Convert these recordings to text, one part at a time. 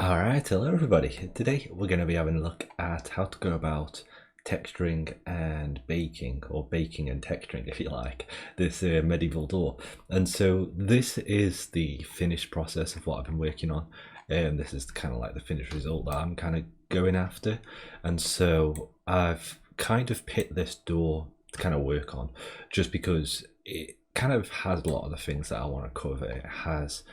Alright, hello everybody. Today we're going to be having a look at how to go about texturing and baking, or baking and texturing if you like, this medieval door. And so this is the finished process of what I've been working on. This is kind of like the finished result that I'm kind of going after. And so I've kind of picked this door to kind of work on just because it kind of has a lot of the things that I want to cover. It has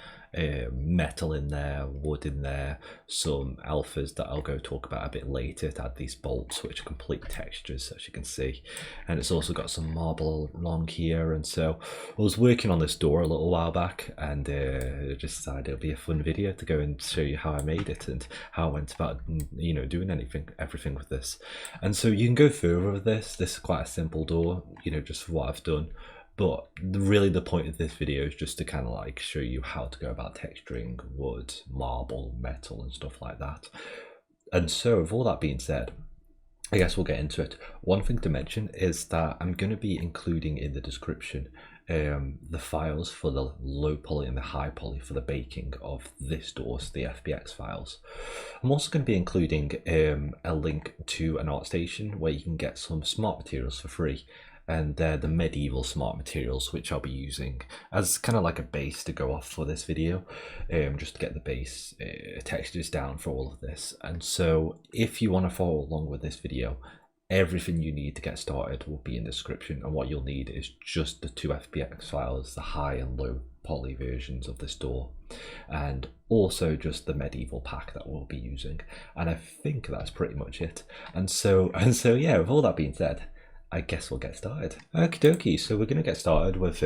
metal in there, wood in there, some alphas that I'll go talk about a bit later to add these bolts which are complete textures as you can see, and it's also got some marble along here. And so I was working on this door a little while back and just decided it would be a fun video to go and show you how I made it and how I went about doing everything with this. And so you can go further with this. This is quite a simple door, just for what I've done. But really the point of this video is just to kind of like show you how to go about texturing wood, marble, metal and stuff like that. And so with all that being said, I guess we'll get into it. One thing to mention is that I'm going to be including in the description the files for the low poly and the high poly for the baking of this door, so the FBX files. I'm also going to be including a link to an ArtStation where you can get some smart materials for free. And they're the medieval smart materials which I'll be using as kind of like a base to go off for this video, just to get the base textures down for all of this. And so if you want to follow along with this video, everything you need to get started will be in the description, and what you'll need is just the two FBX files, the high and low poly versions of this door, and also just the medieval pack that we'll be using. And I think that's pretty much it. And so yeah, with all that being said, I guess we'll get started. Okie dokie, so we're going to get started with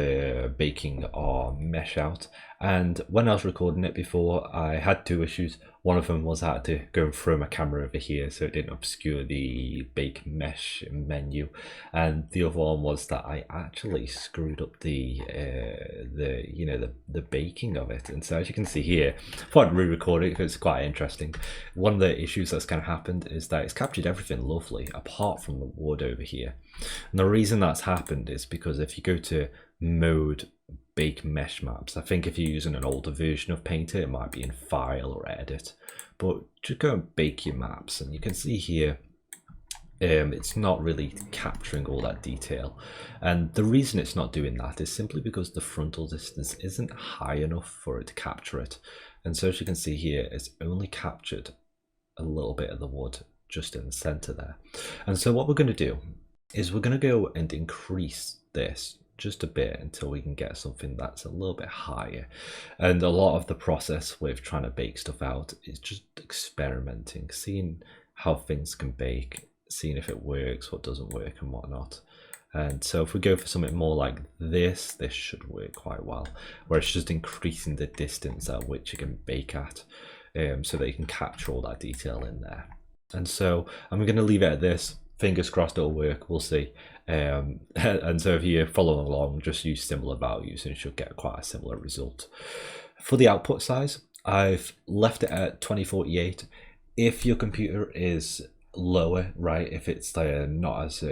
baking our mesh out. And when I was recording it before, I had two issues. One of them was I had to go and throw my camera over here so it didn't obscure the bake mesh menu, and the other one was that I actually screwed up the baking of it. And so as you can see here, I thought I'd re-record it because it's quite interesting. One of the issues that's kind of happened is that it's captured everything lovely apart from the wood over here. And the reason that's happened is because if you go to mode bake mesh maps, I think if you're using an older version of Painter, it might be in file or edit, but just go and bake your maps and you can see here it's not really capturing all that detail. And the reason it's not doing that is simply because the frontal distance isn't high enough for it to capture it. And so as you can see here, it's only captured a little bit of the wood just in the center there. And so what we're going to do is we're going to go and increase this just a bit until we can get something that's a little bit higher. And a lot of the process with trying to bake stuff out is just experimenting, seeing how things can bake, seeing if it works, what doesn't work and whatnot. And so if we go for something more like this should work quite well, where it's just increasing the distance at which you can bake at, so that you can capture all that detail in there. And so I'm going to leave it at this. Fingers crossed it'll work, we'll see. And so if you follow along, just use similar values and you should get quite a similar result. For the output size, I've left it at 2048. If your computer is lower, right, if it's not as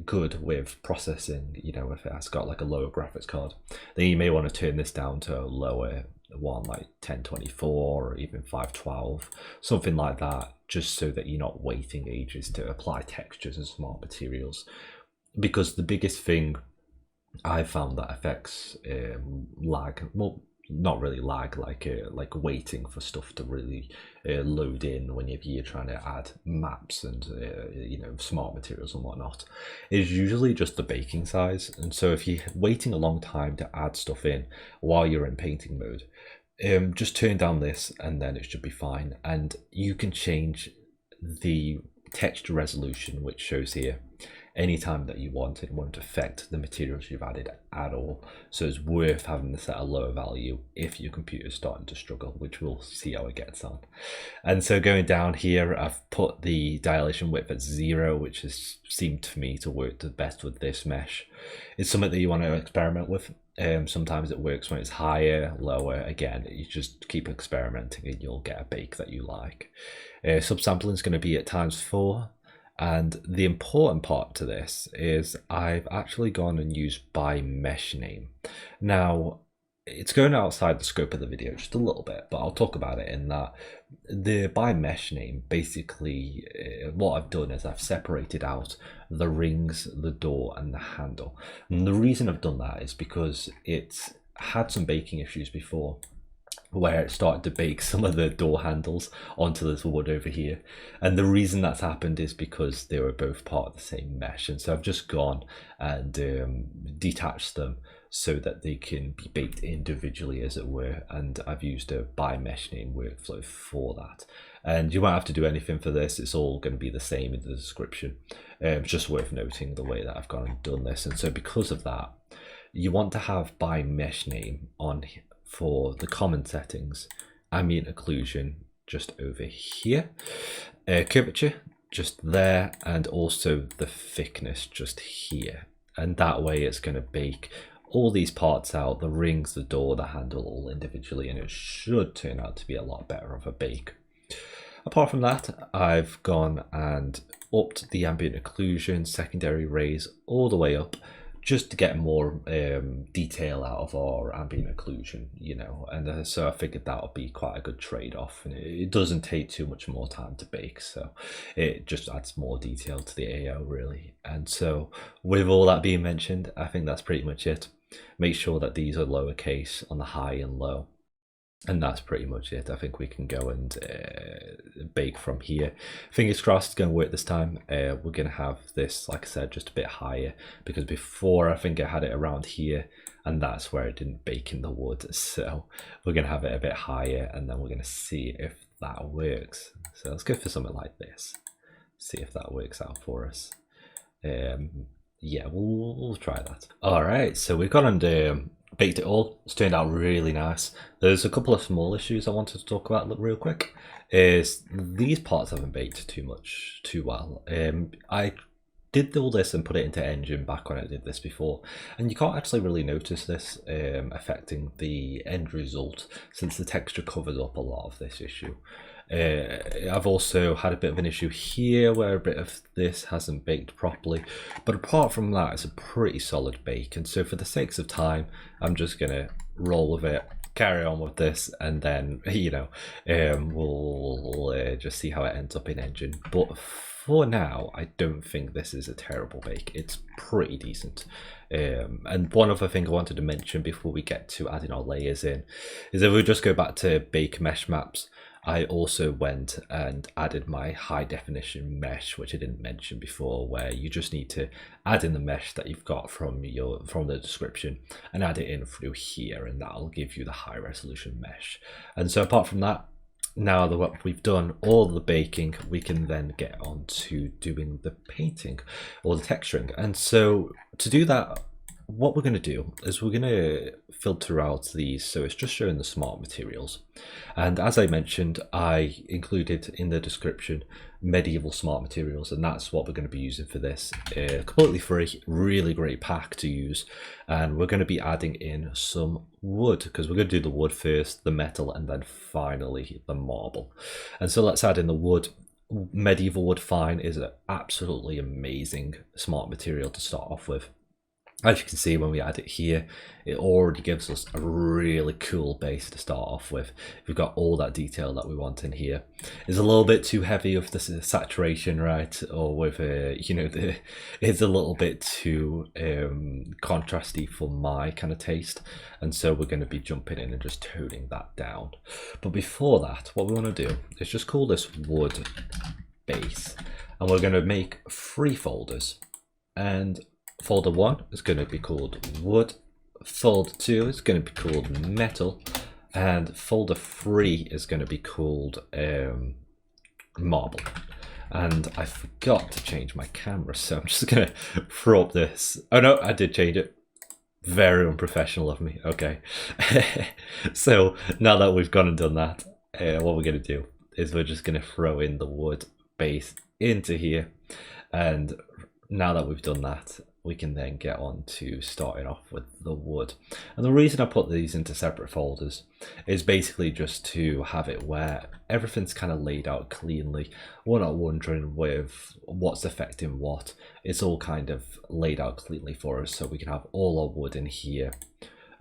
good with processing, if it has got like a lower graphics card, then you may want to turn this down to a lower one, like 1024 or even 512, something like that, just so that you're not waiting ages to apply textures and smart materials. Because the biggest thing I found that affects lag, well, not really lag, like waiting for stuff to really load in whenever you're trying to add maps and smart materials and whatnot, is usually just the baking size. And so if you're waiting a long time to add stuff in while you're in painting mode, just turn down this and then it should be fine. And you can change the texture resolution, which shows here, anytime that you want. It won't affect the materials you've added at all, so it's worth having this at a lower value if your computer's starting to struggle, which we'll see how it gets on. And so going down here, I've put the dilation width at 0, which has seemed to me to work the best with this mesh. It's something that you want to experiment with. Sometimes it works when it's higher, lower. Again, you just keep experimenting and you'll get a bake that you like. Subsampling is going to be at ×4. And the important part to this is I've actually gone and used by mesh name. Now, it's going outside the scope of the video just a little bit, but I'll talk about it in that the by mesh name, basically what I've done is I've separated out the rings, the door and the handle. And the reason I've done that is because it's had some baking issues before, where it started to bake some of the door handles onto this wood over here. And the reason that's happened is because they were both part of the same mesh. And so I've just gone and detached them so that they can be baked individually, as it were. And I've used a by mesh name workflow for that. And you won't have to do anything for this. It's all going to be the same in the description. It's just worth noting the way that I've gone and done this. And so because of that, you want to have by mesh name on for the common settings, ambient occlusion just over here, curvature just there, and also the thickness just here. And that way it's going to bake all these parts out, the rings, the door, the handle, all individually, and it should turn out to be a lot better of a bake. Apart from that, I've gone and upped the ambient occlusion, secondary rays all the way up, just to get more detail out of our ambient occlusion, you know, and so I figured that would be quite a good trade-off, and it doesn't take too much more time to bake, so it just adds more detail to the AO really. And so with all that being mentioned, I think that's pretty much it. Make sure that these are lowercase on the high and low. And that's pretty much it. I think we can go and bake from here. Fingers crossed it's going to work this time. We're going to have this, like I said, just a bit higher, because before I think I had it around here, and that's where it didn't bake in the wood. So we're going to have it a bit higher, and then we're going to see if that works. So let's go for something like this. See if that works out for us. Yeah, we'll try that. All right, so we've got and baked it all. It's turned out really nice. There's a couple of small issues I wanted to talk about real quick. Is these parts haven't baked too well. I did all this and put it into engine back when I did this before, and you can't actually really notice this affecting the end result, since the texture covers up a lot of this issue. I've also had a bit of an issue here where a bit of this hasn't baked properly, but apart from that, it's a pretty solid bake. And so for the sakes of time, I'm just gonna roll with it, carry on with this, and then, you know, we'll just see how it ends up in engine. But for now, I don't think this is a terrible bake. It's pretty decent. And one other thing I wanted to mention before we get to adding our layers in is if we just go back to bake mesh maps, I also went and added my high definition mesh, which I didn't mention before, where you just need to add in the mesh that you've got from the description and add it in through here, and that'll give you the high resolution mesh. And so apart from that, now that we've done all the baking, we can then get on to doing the painting or the texturing. And so to do that, what we're going to do is we're going to filter out these, so it's just showing the smart materials. And as I mentioned, I included in the description medieval smart materials, and that's what we're going to be using for this. Completely free, really great pack to use. And we're going to be adding in some wood, because we're going to do the wood first, the metal, and then finally the marble. And so let's add in the wood. Medieval wood fine is an absolutely amazing smart material to start off with. As you can see, when we add it here, it already gives us a really cool base to start off with. We've got all that detail that we want in here. It's a little bit too heavy with the saturation, right? Or with, you know, it's a little bit too contrasty for my kind of taste. And so we're going to be jumping in and just toning that down. But before that, what we want to do is just call this wood base. And we're going to make 3 folders. And folder 1 is going to be called wood, folder 2 is going to be called metal, and folder 3 is going to be called marble. And I forgot to change my camera, so I'm just going to throw up this. Oh no, I did change it. Very unprofessional of me. Okay. So now that we've gone and done that, what we're going to do is we're just going to throw in the wood base into here. And now that we've done that, we can then get on to starting off with the wood. And the reason I put these into separate folders is basically just to have it where everything's kind of laid out cleanly. We're not wondering with what's affecting what. It's all kind of laid out cleanly for us, so we can have all our wood in here.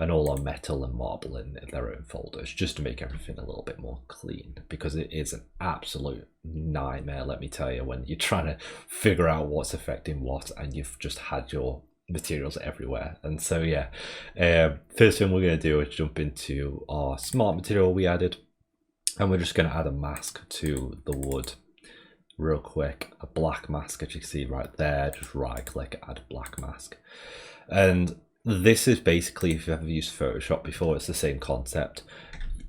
and all our metal and marble in their own folders, just to make everything a little bit more clean, because it is an absolute nightmare, let me tell you, when you're trying to figure out what's affecting what and you've just had your materials everywhere. And so yeah, first thing we're going to do is jump into our smart material we added, and we're just going to add a mask to the wood real quick. A black mask, as you can see right there. Just right click, add black mask. And this is basically, if you've ever used Photoshop before, it's the same concept.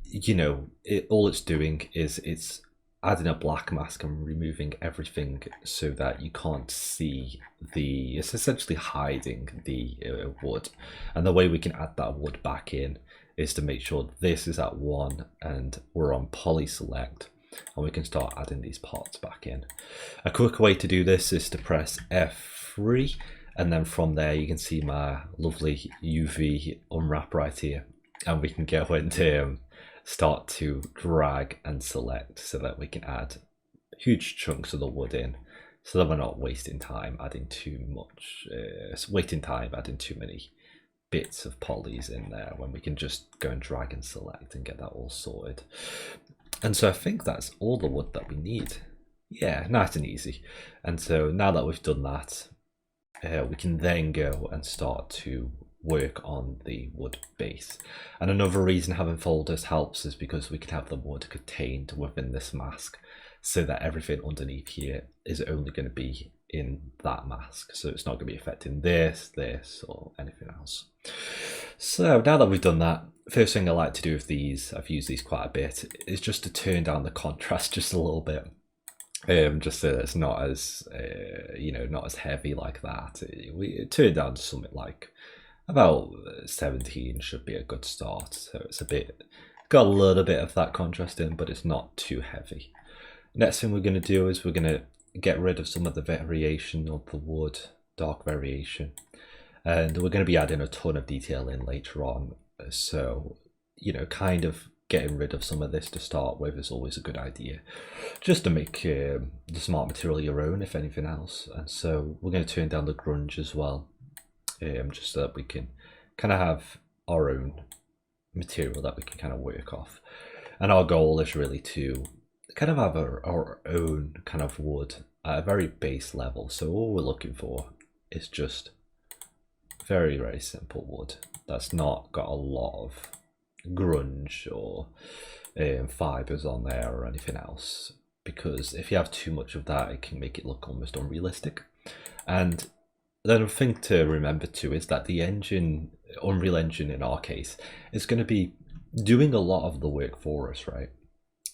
You know, all it's doing is it's adding a black mask and removing everything so that you can't see it's essentially hiding the wood. And the way we can add that wood back in is to make sure this is at 1 and we're on poly select, and we can start adding these parts back in. A quick way to do this is to press F3, and then from there you can see my lovely UV unwrap right here, and we can go and start to drag and select so that we can add huge chunks of the wood in, so that we're not wasting time adding too much, adding too many bits of polys in there, when we can just go and drag and select and get that all sorted. And so I think that's all the wood that we need. Yeah, nice and easy. And so now that we've done that, we can then go and start to work on the wood base. And another reason having folders helps is because we can have the wood contained within this mask, so that everything underneath here is only going to be in that mask. So it's not going to be affecting this, or anything else. So now that we've done that, first thing I like to do with these, I've used these quite a bit, is just to turn down the contrast just a little bit. Just so it's not as not as heavy like that. We turn down to something like about 17 should be a good start. So it's got a little bit of that contrast in, but it's not too heavy. Next thing we're going to do is we're going to get rid of some of the variation of the wood, dark variation, and we're going to be adding a ton of detail in later on. So kind of getting rid of some of this to start with is always a good idea, just to make the smart material your own, if anything else. And so we're going to turn down the grunge as well, just so that we can kind of have our own material that we can kind of work off. And our goal is really to kind of have our own kind of wood at a very base level. So all we're looking for is just very, very simple wood that's not got a lot of grunge or fibers on there or anything else, because if you have too much of that, it can make it look almost unrealistic. And then a thing to remember too is that the engine, Unreal Engine in our case, is going to be doing a lot of the work for us, right?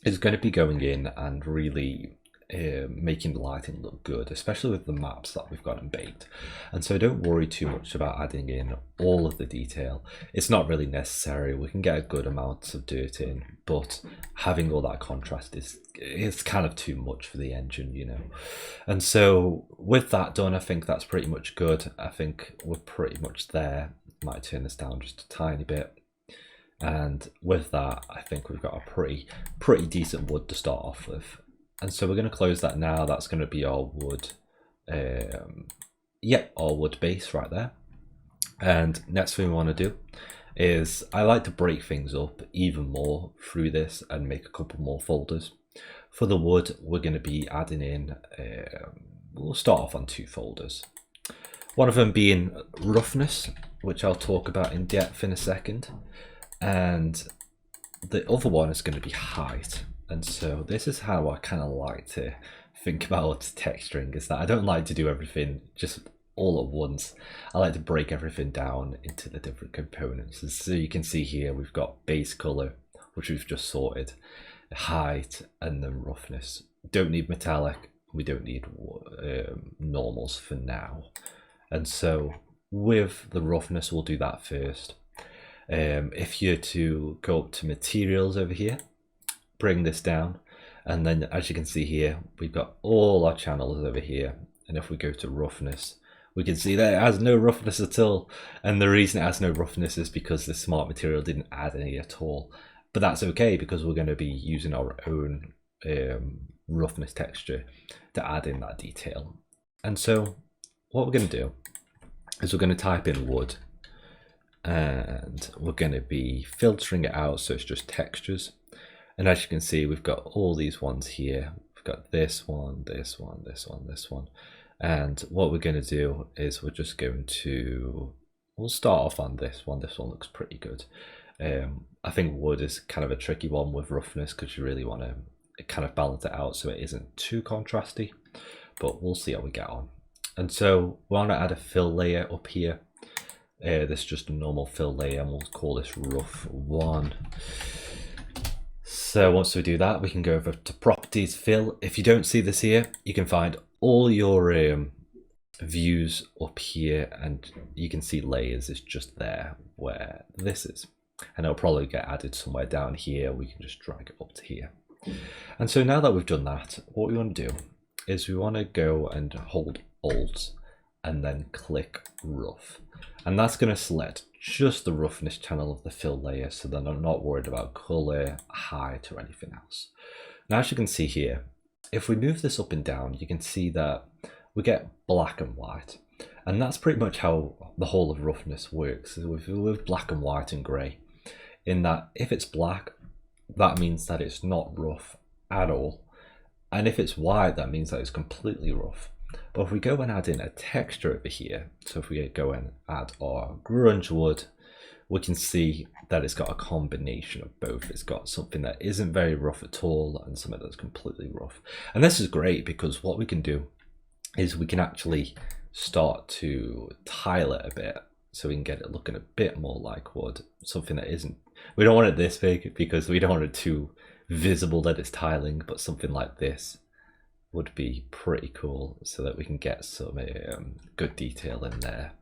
It's going to be going in and really making the lighting look good, especially with the maps that we've got baked. And so don't worry too much about adding in all of the detail. It's not really necessary. We can get a good amount of dirt in, but having all that contrast is kind of too much for the engine, And so with that done, I think that's pretty much good. I think we're pretty much there. Might turn this down just a tiny bit. And with that, I think we've got a pretty decent wood to start off with. And so we're going to close that now. That's going to be our wood, our wood base right there. And next thing we want to do is, I like to break things up even more through this and make a couple more folders. For the wood, we're going to be adding in, we'll start off on 2 folders. One of them being roughness, which I'll talk about in depth in a second. And the other one is going to be height. And so this is how I kind of like to think about texturing, is that I don't like to do everything just all at once. I like to break everything down into the different components. And so you can see here we've got base color, which we've just sorted, height, and then roughness. Don't need metallic, we don't need normals for now. And so with the roughness, we'll do that first. If you're to go up to materials over here, bring this down, and then as you can see here, we've got all our channels over here. And if we go to roughness, we can see that it has no roughness at all. And the reason it has no roughness is because the smart material didn't add any at all. But that's okay, because we're going to be using our own roughness texture to add in that detail. And so what we're going to do is we're going to type in wood, and we're going to be filtering it out so it's just textures. And as you can see, we've got all these ones here. We've got this one, this one, this one, this one. And what we're going to do is we're just going to, we'll start off on this one. This one looks pretty good. I think wood is kind of a tricky one with roughness because you really want to kind of balance it out so it isn't too contrasty, but we'll see how we get on. And so we want to add a fill layer up here. This is just a normal fill layer, and we'll call this rough 1. So once we do that, we can go over to properties, fill. If you don't see this here, you can find all your views up here, and you can see layers is just there where this is. And it'll probably get added somewhere down here. We can just drag it up to here. And so now that we've done that, what we want to do is we want to go and hold Alt and then click rough. And that's going to select just the roughness channel of the fill layer, so then I'm not worried about color, height, or anything else. Now, as you can see here, if we move this up and down, you can see that we get black and white. And that's pretty much how the whole of roughness works, with black and white and gray. In that if it's black, that means that it's not rough at all. And if it's white, that means that it's completely rough. But if we go and add in a texture over here, so if we go and add our grunge wood, we can see that it's got a combination of both. It's got something that isn't very rough at all and something that's completely rough. And this is great because what we can do is we can actually start to tile it a bit so we can get it looking a bit more like wood. Something that isn't, we don't want it this big because we don't want it too visible that it's tiling, but something like this would be pretty cool so that we can get some good detail in there.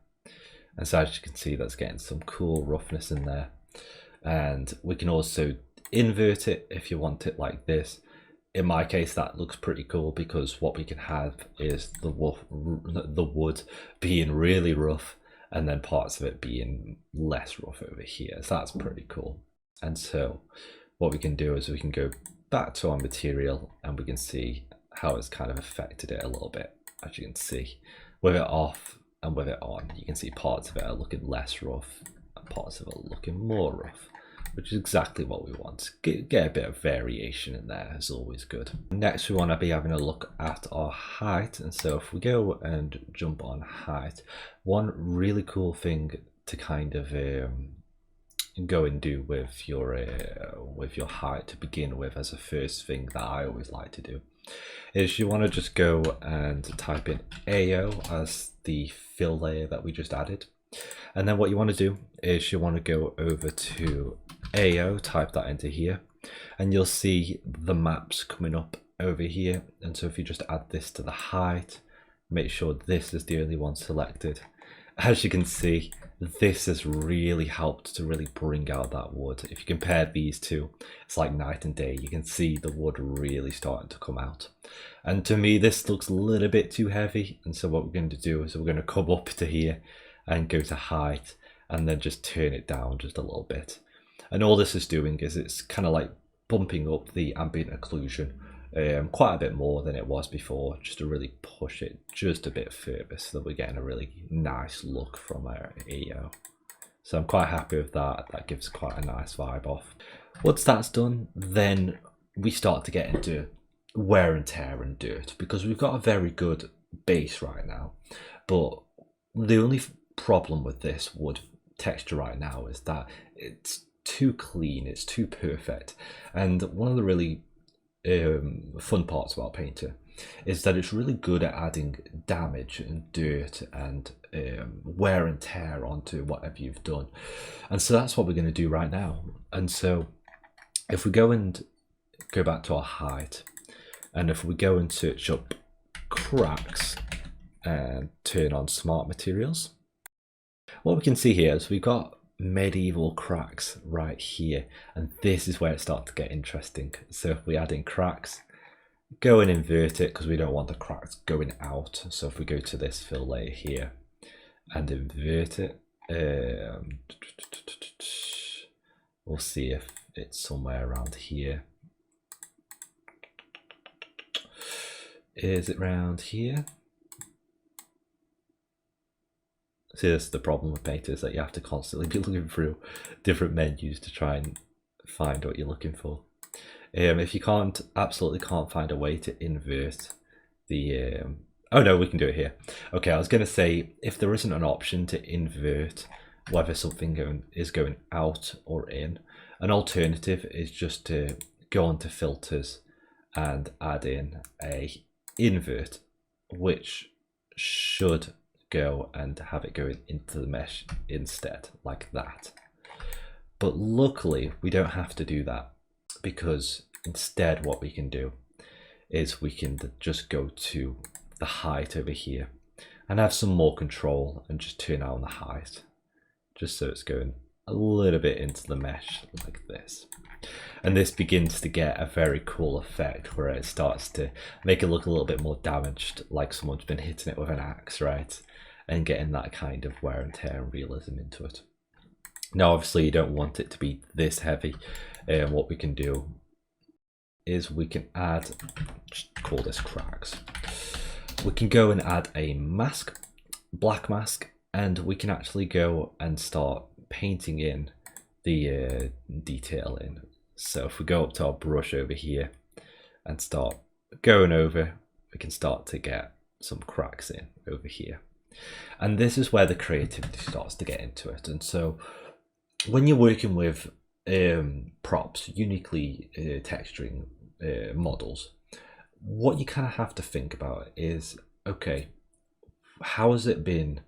And so as you can see, that's getting some cool roughness in there. And we can also invert it if you want it like this. In my case, that looks pretty cool because what we can have is the wood being really rough and then parts of it being less rough over here. So that's pretty cool. And so what we can do is we can go back to our material and we can see how it's kind of affected it a little bit. As you can see, with it off and with it on, you can see parts of it are looking less rough and parts of it are looking more rough, which is exactly what we want. Get a bit of variation in there is always good. Next, we want to be having a look at our height. And so if we go and jump on height, one really cool thing to kind of go and do with your height to begin with, as a first thing that I always like to do, is you want to just go and type in AO as the fill layer that we just added. And then what you want to do is you want to go over to AO, type that into here, and you'll see the maps coming up over here. And so if you just add this to the height, make sure this is the only one selected. As you can see, this has really helped to really bring out that wood. If you compare these two, it's like night and day. You can see the wood really starting to come out. And to me, this looks a little bit too heavy. And so what we're going to do is we're going to come up to here and go to height and then just turn it down just a little bit. And all this is doing is it's kind of like bumping up the ambient occlusion quite a bit more than it was before, just to really push it just a bit further so that we're getting a really nice look from our AO. So I'm quite happy with that. That gives quite a nice vibe off. Once that's done, then we start to get into wear and tear and dirt, because we've got a very good base right now, but the only problem with this wood texture right now is that it's too clean, it's too perfect. And one of the really fun parts about Painter is that it's really good at adding damage and dirt and wear and tear onto whatever you've done. And so that's what we're going to do right now. And so if we go and go back to our height, and if we go and search up cracks and turn on smart materials, what we can see here is we've got medieval cracks right here, and this is where it starts to get interesting. So if we add in cracks, go and invert it because we don't want the cracks going out. So if we go to this fill layer here and invert it, we'll see if it's somewhere around here. Is it around here? See, this is the problem with paint, is that you have to constantly be looking through different menus to try and find what you're looking for. If you absolutely can't find a way to invert the oh no, we can do it here. Okay, I was going to say, if there isn't an option to invert whether something is going out or in, an alternative is just to go onto filters and add in a invert, which should go and have it going into the mesh instead, like that. But luckily we don't have to do that, because instead what we can do is we can just go to the height over here and have some more control and just turn on the height, just so it's going a little bit into the mesh like this. And this begins to get a very cool effect where it starts to make it look a little bit more damaged, like someone's been hitting it with an axe, right? And getting that kind of wear and tear and realism into it. Now obviously you don't want it to be this heavy, and what we can do is we can add, just call this cracks. We can go and add a mask, black mask, and we can actually go and start painting in the detail in. So if we go up to our brush over here and start going over, we can start to get some cracks in over here. And this is where the creativity starts to get into it. And so when you're working with props, uniquely texturing models, what you kind of have to think about is, okay, how has it been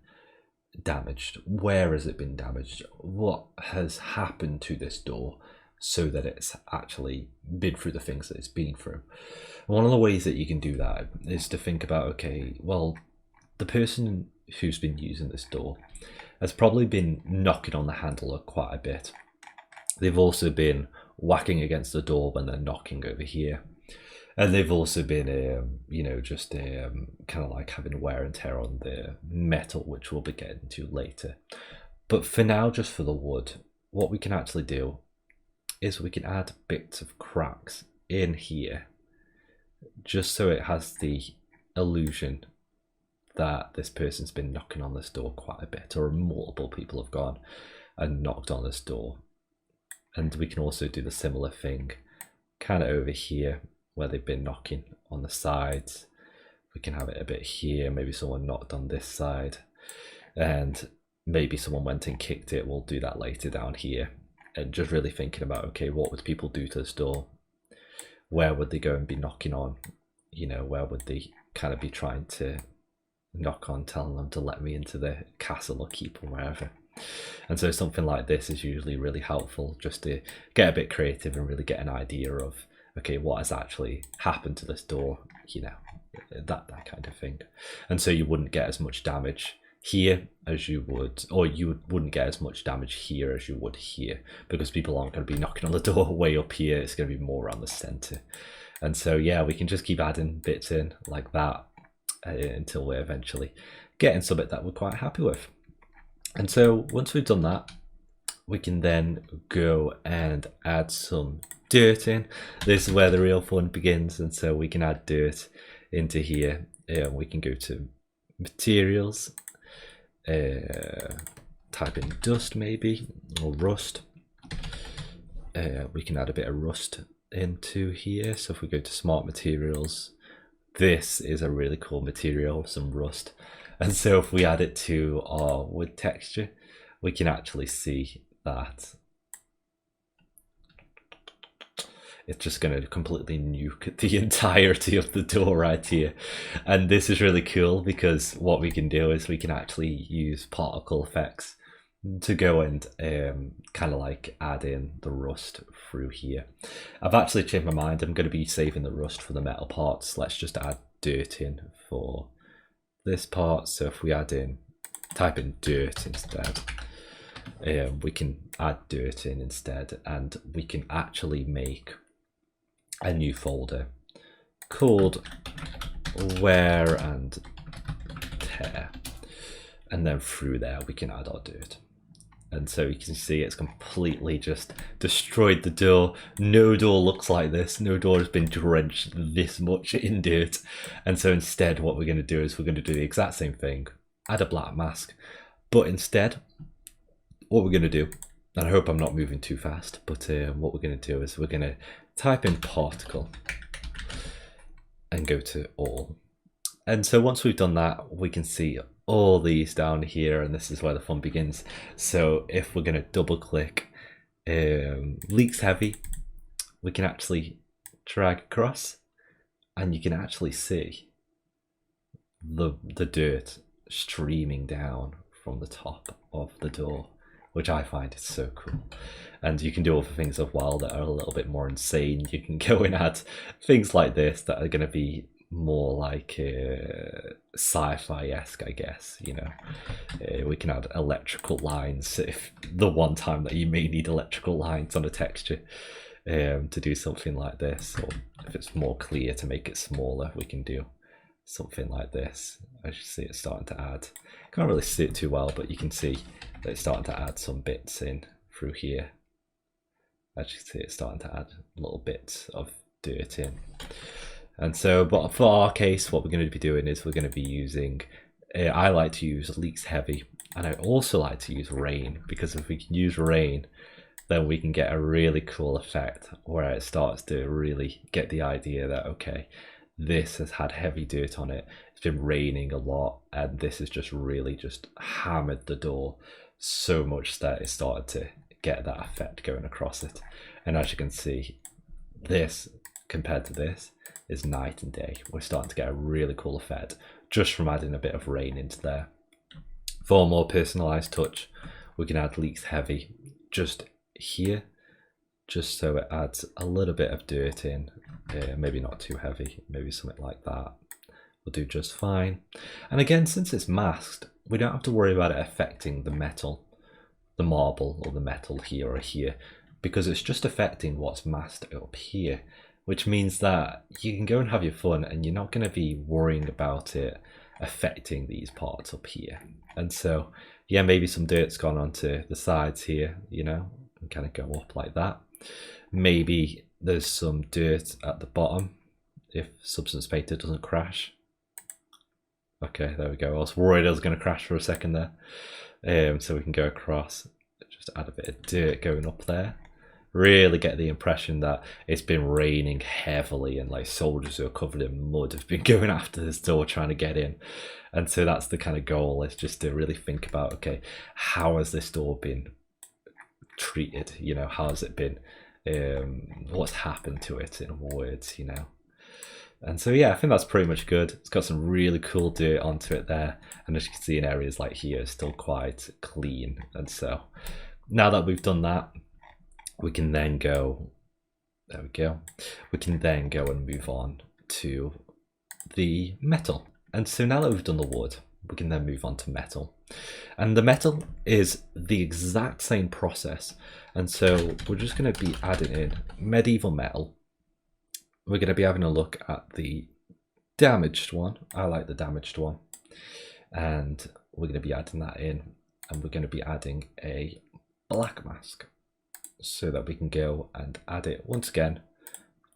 damaged? Where has it been damaged? What has happened to this door so that it's actually been through the things that it's been through? One of the ways that you can do that is to think about, okay, well, the person who's been using this door has probably been knocking on the handle quite a bit. They've also been whacking against the door when they're knocking over here. And they've also been, you know, just kind of like having wear and tear on the metal, which we'll be getting to later. But for now, just for the wood, what we can actually do is we can add bits of cracks in here, just so it has the illusion that this person's been knocking on this door quite a bit, or multiple people have gone and knocked on this door. And we can also do the similar thing kind of over here, where they've been knocking on the sides. We can have it a bit here, maybe someone knocked on this side, and maybe someone went and kicked it. We'll do that later down here. And just really thinking about, okay, what would people do to this door? Where would they go and be knocking on? You know, where would they kind of be trying to knock on, telling them to let me into the castle or keep or wherever? And so something like this is usually really helpful, just to get a bit creative and really get an idea of, okay, what has actually happened to this door, you know, that kind of thing. And so you wouldn't get as much damage here as you would, or you wouldn't get as much damage here as you would here, because people aren't going to be knocking on the door way up here. It's going to be more around the center. And so yeah, we can just keep adding bits in like that until we're eventually getting something that we're quite happy with. And so once we've done that, we can then go and add some dirt in. This is where the real fun begins. And so we can add dirt into here. We can go to materials, type in dust maybe, or rust. We can add a bit of rust into here. So if we go to smart materials, this is a really cool material, some rust. And so if we add it to our wood texture, we can actually see that it's just going to completely nuke the entirety of the door right here. And this is really cool, because what we can do is we can actually use particle effects to go and kind of like add in the rust through here. I've actually changed my mind. I'm going to be saving the rust for the metal parts. Let's just add dirt in for this part. So if we add in, type in dirt instead, we can add dirt in instead, and we can actually make a new folder called wear and tear, and then through there we can add our dirt. And so you can see it's completely just destroyed the door. No door looks like this. No door has been drenched this much in dirt. And so instead what we're going to do is we're going to do the exact same thing, add a black mask, But instead, what we're going to do, and I hope I'm not moving too fast, but what we're going to do is we're going to type in particle and go to all. And so once we've done that, we can see all these down here, and this is where the fun begins. So if we're going to double click leaks heavy, we can actually drag across, and you can actually see the dirt streaming down from the top of the door, which I find is so cool. And you can do other things as well that are a little bit more insane. You can go and add things like this that are going to be more like sci-fi-esque, I guess, you know. We can add electrical lines if the one time that you may need electrical lines on a texture to do something like this, or if it's more clear to make it smaller, we can do something like this. As you see, it's starting to add. Can't really see it too well, but you can see that it's starting to add some bits in through here. As you see, it's starting to add little bits of dirt in. And so, but for our case, what we're going to be doing is we're going to be using, I like to use leaks heavy, and I also like to use rain, because if we can use rain, then we can get a really cool effect where it starts to really get the idea that, okay, this has had heavy dirt on it, it's been raining a lot, and this has just really just hammered the door so much that it started to get that effect going across it. And as you can see, this compared to this is night and day. We're starting to get a really cool effect just from adding a bit of rain into there. For a more personalized touch, we can add leaks heavy just here, just so it adds a little bit of dirt in, maybe not too heavy, maybe something like that will do just fine. And again, since it's masked, we don't have to worry about it affecting the metal, the marble or the metal here or here, because it's just affecting what's masked up here, which means that you can go and have your fun and you're not going to be worrying about it affecting these parts up here. And so, yeah, maybe some dirt's gone onto the sides here, you know, and kind of go up like that. Maybe there's some dirt at the bottom if Substance Painter doesn't crash. Okay, there we go. I was worried I was going to crash for a second there. So we can go across, just add a bit of dirt going up there. Really get the impression that it's been raining heavily and like soldiers who are covered in mud have been going after this door trying to get in. And so that's the kind of goal, is just to really think about, okay, how has this door been treated? You know, how has it been, what's happened to it, in words, you know. And so yeah, I think that's pretty much good. It's got some really cool dirt onto it there, and as you can see in areas like here, it's still quite clean. And so now that we've done that, we can then go, there we go, we can then go and move on to the metal. And so now that we've done the wood, we can then move on to metal. And the metal is the exact same process. And so we're just going to be adding in medieval metal. We're going to be having a look at the damaged one. I like the damaged one. And we're going to be adding that in, and we're going to be adding a black mask, so that we can go and add it once again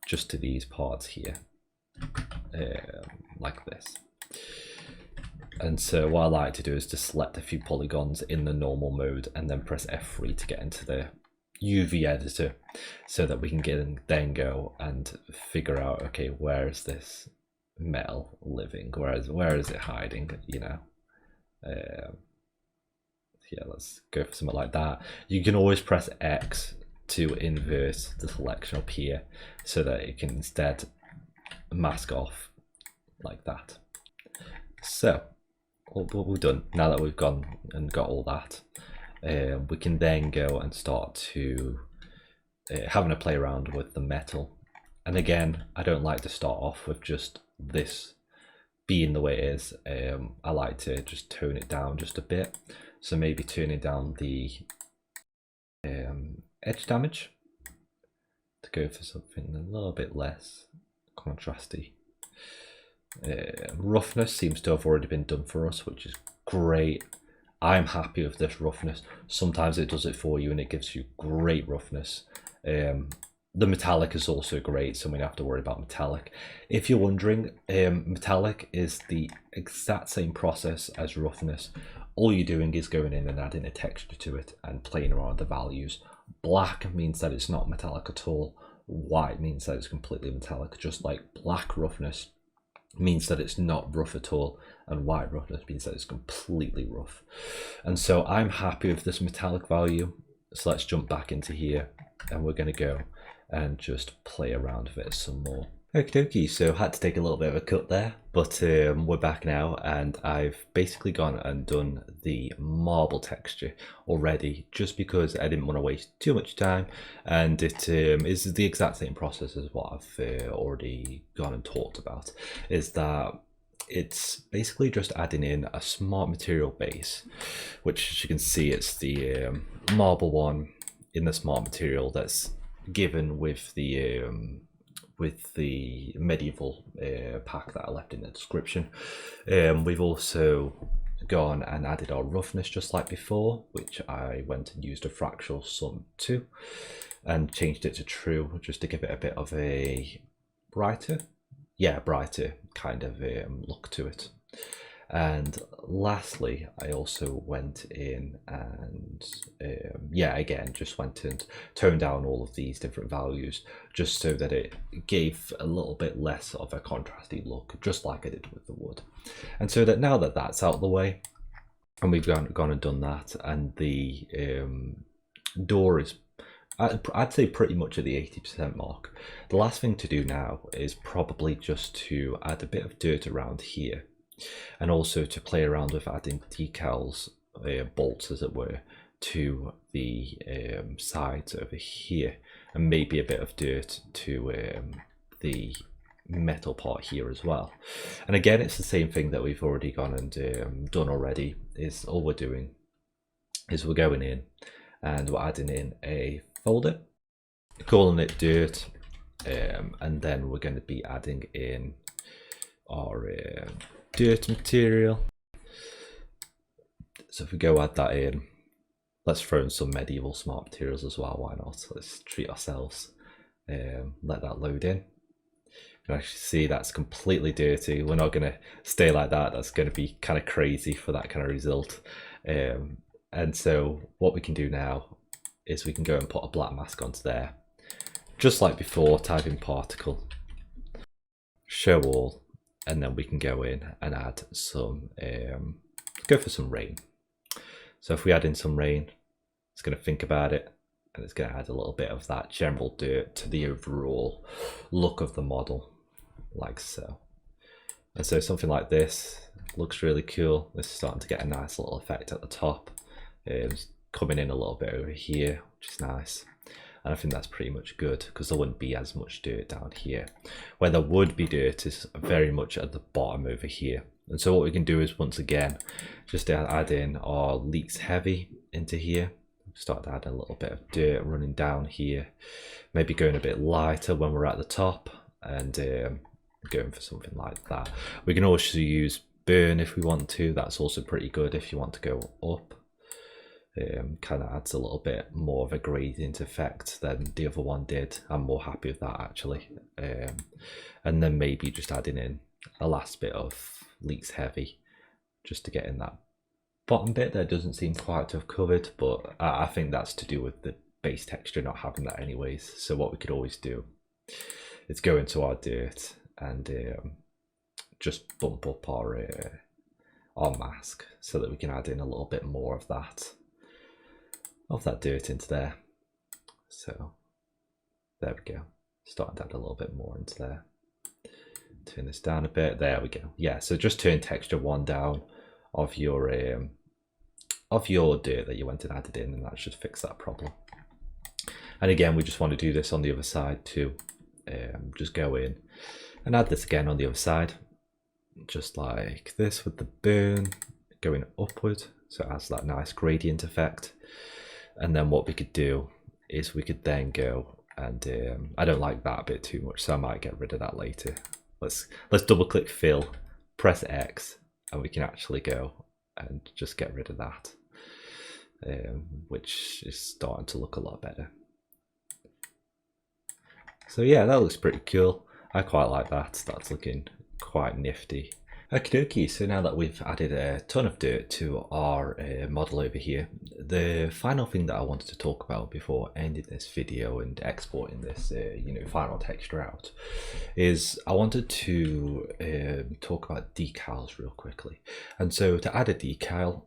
just to these parts here, like this. And so what I like to do is to select a few polygons in the normal mode and then press F3 to get into the UV editor, so that we can then go and figure out, okay, where is this metal living, where is it hiding, you know. Yeah, let's go for something like that. You can always press X to invert the selection up here, so that it can instead mask off like that. So what we've done, now that we've gone and got all that, we can then go and start to having a play around with the metal. And again, I don't like to start off with just this being the way it is. I like to just tone it down just a bit. So maybe turning down the edge damage to go for something a little bit less contrasty. Roughness seems to have already been done for us, which is great. I'm happy with this roughness. Sometimes it does it for you and it gives you great roughness. The metallic is also great, so we don't have to worry about metallic. If you're wondering, metallic is the exact same process as roughness, all you're doing is going in and adding a texture to it and playing around with the values. Black means that it's not metallic at all. White means that it's completely metallic, just like black roughness means that it's not rough at all, and white roughness means that it's completely rough. And so I'm happy with this metallic value, so let's jump back into here and we're going to go and just play around with it some more. Okie dokie, so had to take a little bit of a cut there, but we're back now, and I've basically gone and done the marble texture already, just because I didn't want to waste too much time, and it is the exact same process as what I've already gone and talked about, is that it's basically just adding in a smart material base, which as you can see, it's the marble one in the smart material that's given with the medieval pack that I left in the description. We've also gone and added our roughness just like before, which I went and used a fractional sum to and changed it to true just to give it a bit of a brighter kind of look to it. And lastly, I also went in and again just went and toned down all of these different values just so that it gave a little bit less of a contrasty look, just like I did with the wood. And so that now that that's out of the way and we've gone and done that, and the door is, I'd say, pretty much at the 80% mark, the last thing to do now is probably just to add a bit of dirt around here, and also to play around with adding decals, bolts as it were, to the sides over here, and maybe a bit of dirt to the metal part here as well. And again, it's the same thing that we've already gone and done already. Is all we're doing is we're going in and we're adding in a folder, calling it dirt, and then we're going to be adding in our dirt material. So if we go add that in, let's throw in some medieval smart materials as well, why not? Let's treat ourselves. Let that load in. You can actually see that's completely dirty. We're not going to stay like that. That's going to be kind of crazy for that kind of result. And so what we can do now is we can go and put a black mask onto there, just like before, type in particle, show all, and then we can go in and add some, go for some rain. So if we add in some rain, it's going to think about it, and it's going to add a little bit of that general dirt to the overall look of the model, like so. And so something like this looks really cool. This is starting to get a nice little effect at the top. It's coming in a little bit over here, which is nice. And I think that's pretty much good, because there wouldn't be as much dirt down here. Where there would be dirt is very much at the bottom over here. And so what we can do is, once again, just add in our leaks heavy into here. Start to add a little bit of dirt running down here. Maybe going a bit lighter when we're at the top, and going for something like that. We can also use burn if we want to. That's also pretty good if you want to go up. Kind of adds a little bit more of a gradient effect than the other one did. I'm more happy with that actually. And then maybe just adding in a last bit of leaks heavy just to get in that bottom bit that doesn't seem quite to have covered, but I think that's to do with the base texture not having that anyways. So what we could always do is go into our dirt and just bump up our mask so that we can add in a little bit more of that dirt into there. So there we go, starting to add a little bit more into there. Turn this down a bit, there we go. Yeah, so just turn texture 1 down of your dirt that you went and added in, and that should fix that problem. And again, we just want to do this on the other side too. Just go in and add this again on the other side, just like this with the burn going upward, so it has that nice gradient effect. And then what we could do is we could then go and I don't like that a bit too much, so I might get rid of that later. Let's double click fill, press X, and we can actually go and just get rid of that, which is starting to look a lot better. So yeah, that looks pretty cool. I quite like that. That's looking quite nifty. Okie dokie, so now that we've added a ton of dirt to our model over here, the final thing that I wanted to talk about before ending this video and exporting this final texture out is I wanted to talk about decals real quickly. And so to add a decal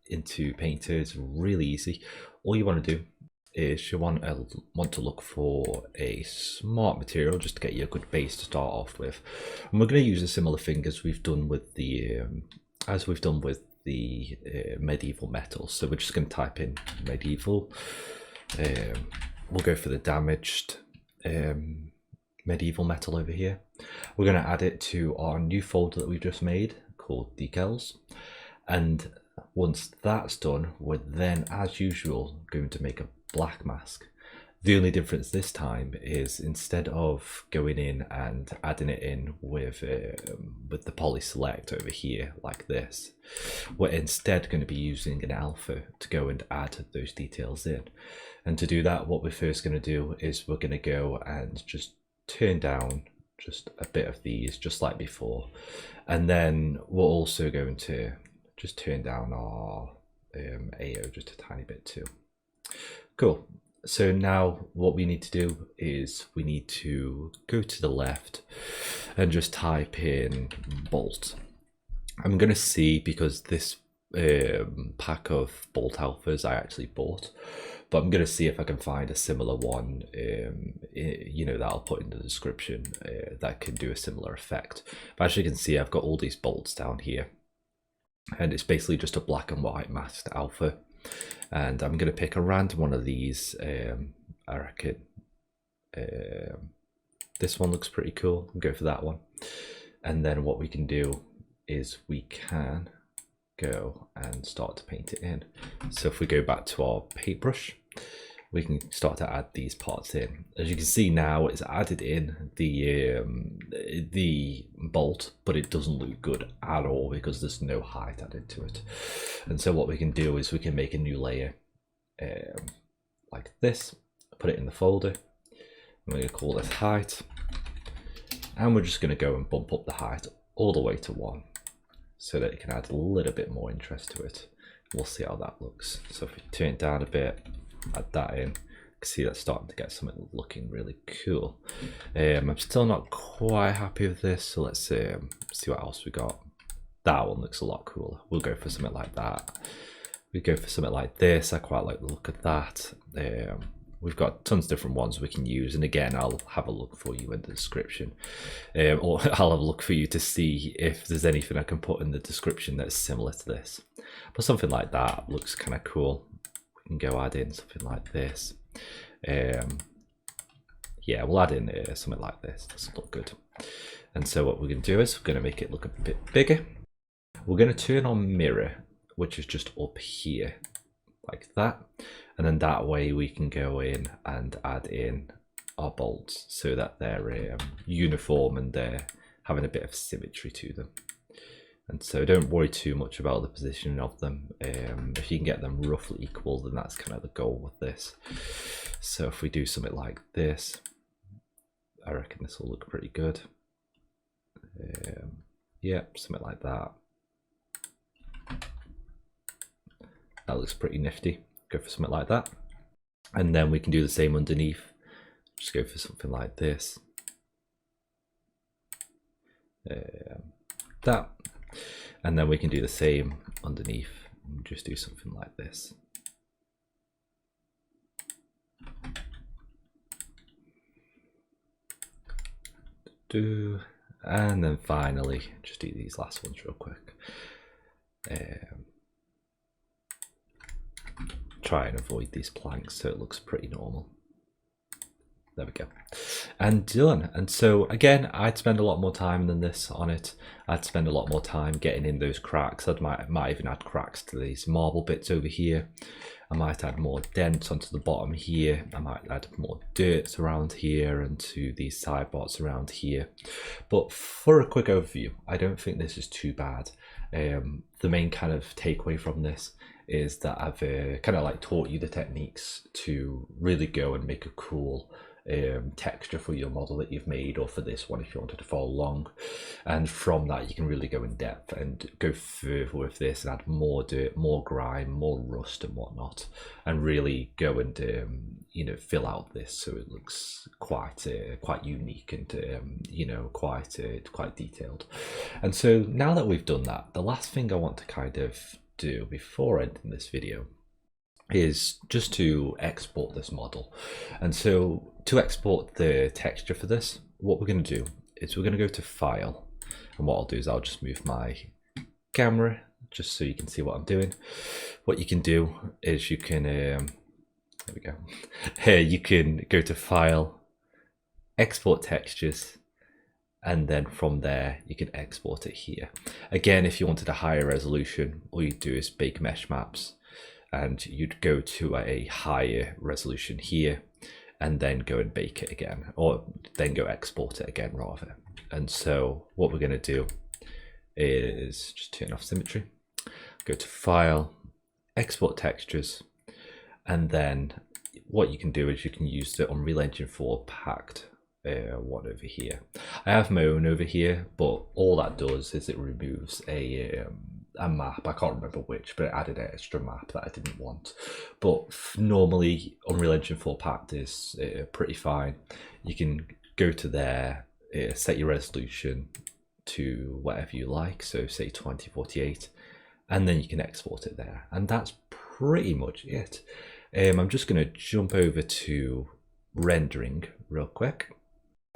into Painter is really easy. All you want to do is you want to look for a smart material just to get you a good base to start off with, and we're going to use a similar thing as we've done with the medieval metals. So we're just going to type in medieval. We'll go for the damaged medieval metal over here. We're going to add it to our new folder that we've just made called Decals, and once that's done, we're then, as usual, going to make a black mask. The only difference this time is instead of going in and adding it in with the poly select over here like this, we're instead going to be using an alpha to go and add those details in. And to do that, what we're first going to do is we're going to go and just turn down just a bit of these, just like before, and then we're also going to just turn down our AO just a tiny bit too. Cool. So now what we need to do is we need to go to the left and just type in bolt. I'm going to see, because this pack of bolt alphas I actually bought, but I'm going to see if I can find a similar one, that I'll put in the description that can do a similar effect. But as you can see, I've got all these bolts down here, and it's basically just a black and white masked alpha. And I'm going to pick a random one of these. I reckon this one looks pretty cool. I'll go for that one. And then what we can do is we can go and start to paint it in. So if we go back to our paintbrush, we can start to add these parts in. As you can see now, it's added in the bolt, but it doesn't look good at all because there's no height added to it. And so what we can do is we can make a new layer like this, put it in the folder. I'm going to call this height, and we're just going to go and bump up the height all the way to 1 so that it can add a little bit more interest to it. We'll see how that looks. So if we turn it down a bit, add that in, you can see that's starting to get something looking really cool. I'm still not quite happy with this, so let's see what else we got. That one looks a lot cooler. We'll go for something like that. We go for something like this. I quite like the look of that. We've got tons of different ones we can use, and again, I'll have a look for you in the description, or I'll have a look for you to see if there's anything I can put in the description that's similar to this. But something like that looks kind of cool. We can go add in something like this. Yeah, we'll add in something like this. Doesn't look good. And so what we're going to do is we're going to make it look a bit bigger. We're going to turn on mirror, which is just up here like that, and then that way we can go in and add in our bolts so that they're uniform and they're having a bit of symmetry to them. And so don't worry too much about the positioning of them. If you can get them roughly equal, then that's kind of the goal with this. So if we do something like this, I reckon this will look pretty good. Yeah, something like that. That looks pretty nifty. Go for something like that. And then we can do the same underneath. Just go for something like this. That. And then we can do the same underneath and just do something like this. And then finally, just do these last ones real quick. Try and avoid these planks so it looks pretty normal. There we go. And done. And so again, I'd spend a lot more time than this on it. I'd spend a lot more time getting in those cracks. I might even add cracks to these marble bits over here. I might add more dents onto the bottom here. I might add more dirt around here and to these side parts around here. But for a quick overview, I don't think this is too bad. The main kind of takeaway from this is that I've kind of like taught you the techniques to really go and make a cool texture for your model that you've made, or for this one if you wanted to follow along. And from that you can really go in depth and go further with this and add more dirt, more grime, more rust and whatnot, and really go and you know, fill out this so it looks quite unique and you know, quite detailed. And so now that we've done that, the last thing I want to kind of do before ending this video is just to export this model. And so to export the texture for this, what we're going to do is we're going to go to File, and what I'll do is I'll just move my camera just so you can see what I'm doing. What you can do is you can there we go. Here you can go to File, Export Textures, and then from there you can export it here. Again, if you wanted a higher resolution, all you do is bake mesh maps, and you'd go to a higher resolution here and then go and bake it again, or then go export it again rather. And so what we're going to do is just turn off symmetry, go to File, Export Textures, and then what you can do is you can use the Unreal Engine 4 packed one over here. I have my own over here, but all that does is it removes a map. I can't remember which, but it added an extra map that I didn't want. But normally Unreal Engine 4 packed is pretty fine. You can go to there, set your resolution to whatever you like, so say 2048, and then you can export it there, and that's pretty much it. I'm just going to jump over to rendering real quick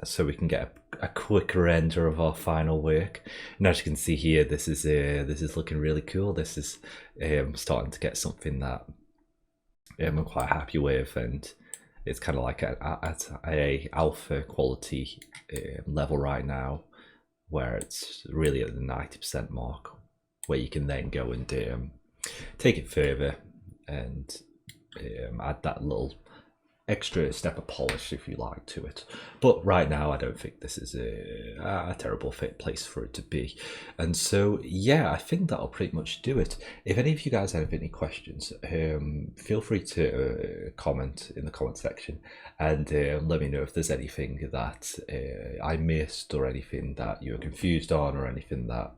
so we can get a quick render of our final work. And as you can see here, this is looking really cool. This is starting to get something that I'm quite happy with, and it's kind of like at a alpha quality level right now, where it's really at the 90% mark, where you can then go and take it further and add that little extra step of polish, if you like, to it. But right now I don't think this is a terrible fit place for it to be. And so yeah, I think that'll pretty much do it. If any of you guys have any questions, feel free to comment in the comment section, and let me know if there's anything that I missed, or anything that you're confused on, or anything that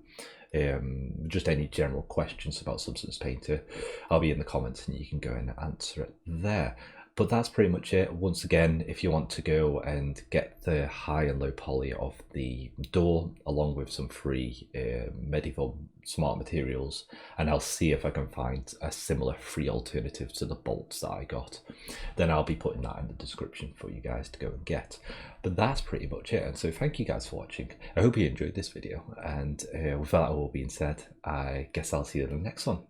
just any general questions about Substance Painter. I'll be in the comments and you can go and answer it there. But that's pretty much it. Once again, if you want to go and get the high and low poly of the door along with some free medieval smart materials, and I'll see if I can find a similar free alternative to the bolts that I got, then I'll be putting that in the description for you guys to go and get. But that's pretty much it. And so thank you guys for watching. I hope you enjoyed this video, and with that all being said, I guess I'll see you in the next one.